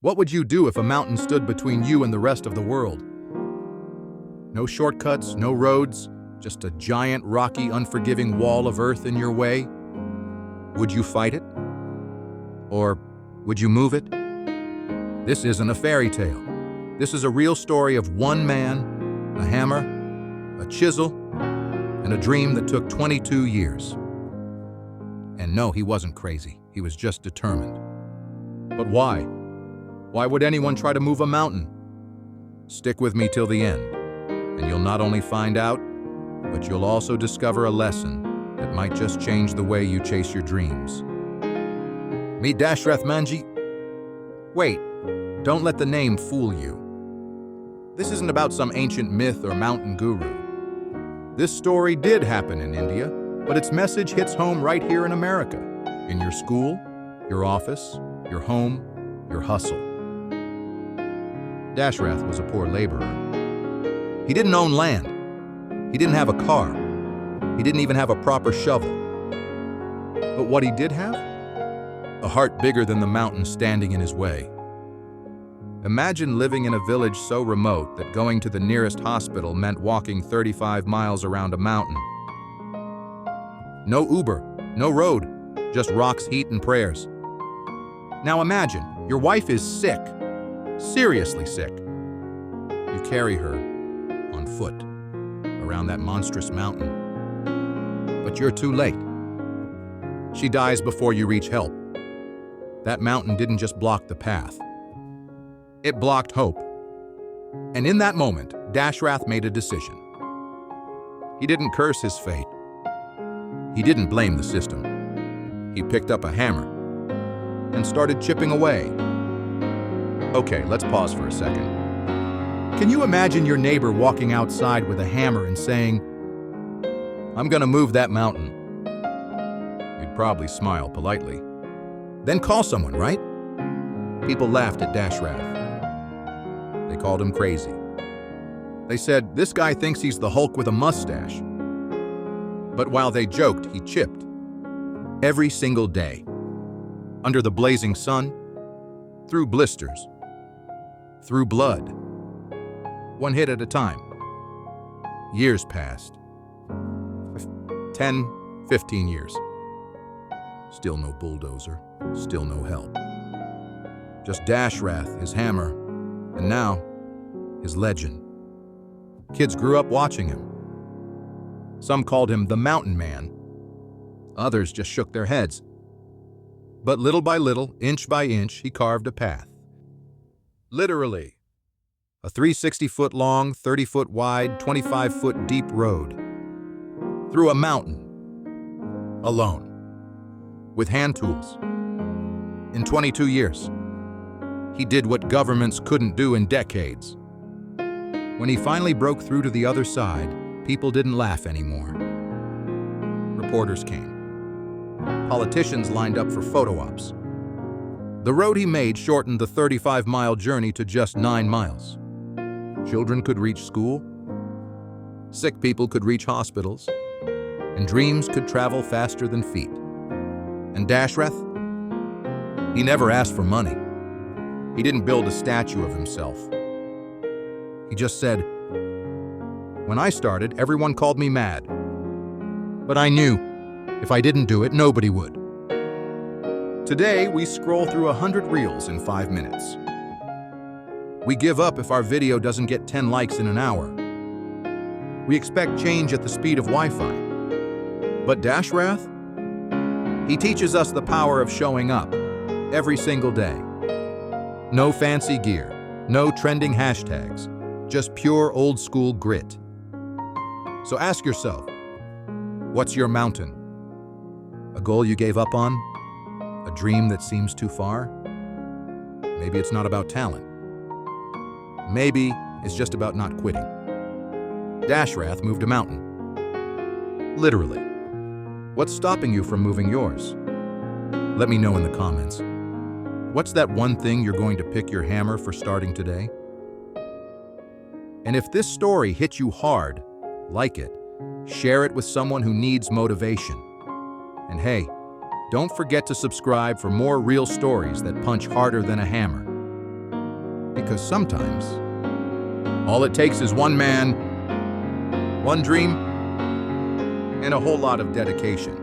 What would you do if a mountain stood between you and the rest of the world? No shortcuts, no roads, just a giant, rocky, unforgiving wall of earth in your way? Would you fight it? Or would you move it? This isn't a fairy tale. This is a real story of one man, a hammer, a chisel, and a dream that took 22 years. And no, he wasn't crazy. He was just determined. But why? Why would anyone try to move a mountain? Stick with me till the end, and you'll not only find out, but you'll also discover a lesson that might just change the way you chase your dreams. Meet Dashrath Manjhi. Wait, don't let the name fool you. This isn't about some ancient myth or mountain guru. This story did happen in India, but its message hits home right here in America, in your school, your office, your home, your hustle. Dashrath was a poor laborer. He didn't own land. He didn't have a car. He didn't even have a proper shovel. But what he did have? A heart bigger than the mountain standing in his way. Imagine living in a village so remote that going to the nearest hospital meant walking 35 miles around a mountain. No Uber, no road, just rocks, heat, and prayers. Now imagine, your wife is sick, seriously sick. You carry her on foot around that monstrous mountain. But you're too late. She dies before you reach help. That mountain didn't just block the path. It blocked hope. And in that moment, Dashrath made a decision. He didn't curse his fate. He didn't blame the system. He picked up a hammer and started chipping away. Okay, let's pause for a second. Can you imagine your neighbor walking outside with a hammer and saying, "I'm gonna move that mountain"? You'd probably smile politely. Then call someone, right? People laughed at Dashrath. They called him crazy. They said, "This guy thinks he's the Hulk with a mustache." But while they joked, he chipped. Every single day. Under the blazing sun, through blisters, through blood. One hit at a time. Years passed. 10, 15 years. Still no bulldozer, still no help. Just Dashrath, his hammer, and now, his legend. Kids grew up watching him. Some called him the Mountain Man. Others just shook their heads. But little by little, inch by inch, he carved a path. Literally. A 360-foot long, 30-foot wide, 25-foot deep road. Through a mountain. Alone. With hand tools. In 22 years. He did what governments couldn't do in decades. When he finally broke through to the other side, people didn't laugh anymore. Reporters came. Politicians lined up for photo ops. The road he made shortened the 35-mile journey to just 9 miles. Children could reach school. Sick people could reach hospitals. And dreams could travel faster than feet. And Dashrath? He never asked for money. He didn't build a statue of himself. He just said, "When I started, everyone called me mad. But I knew, if I didn't do it, nobody would." Today, we scroll through 100 reels in 5 minutes. We give up if our video doesn't get 10 likes in an hour. We expect change at the speed of Wi-Fi. But Dashrath? He teaches us the power of showing up every single day. No fancy gear, no trending hashtags, just pure old-school grit. So ask yourself, what's your mountain? A goal you gave up on? A dream that seems too far? Maybe it's not about talent. Maybe it's just about not quitting. Dashrath moved a mountain. Literally. What's stopping you from moving yours? Let me know in the comments. What's that one thing you're going to pick your hammer for starting today? And if this story hit you hard, like it, share it with someone who needs motivation. And hey, don't forget to subscribe for more real stories that punch harder than a hammer. Because sometimes, all it takes is one man, one dream, and a whole lot of dedication.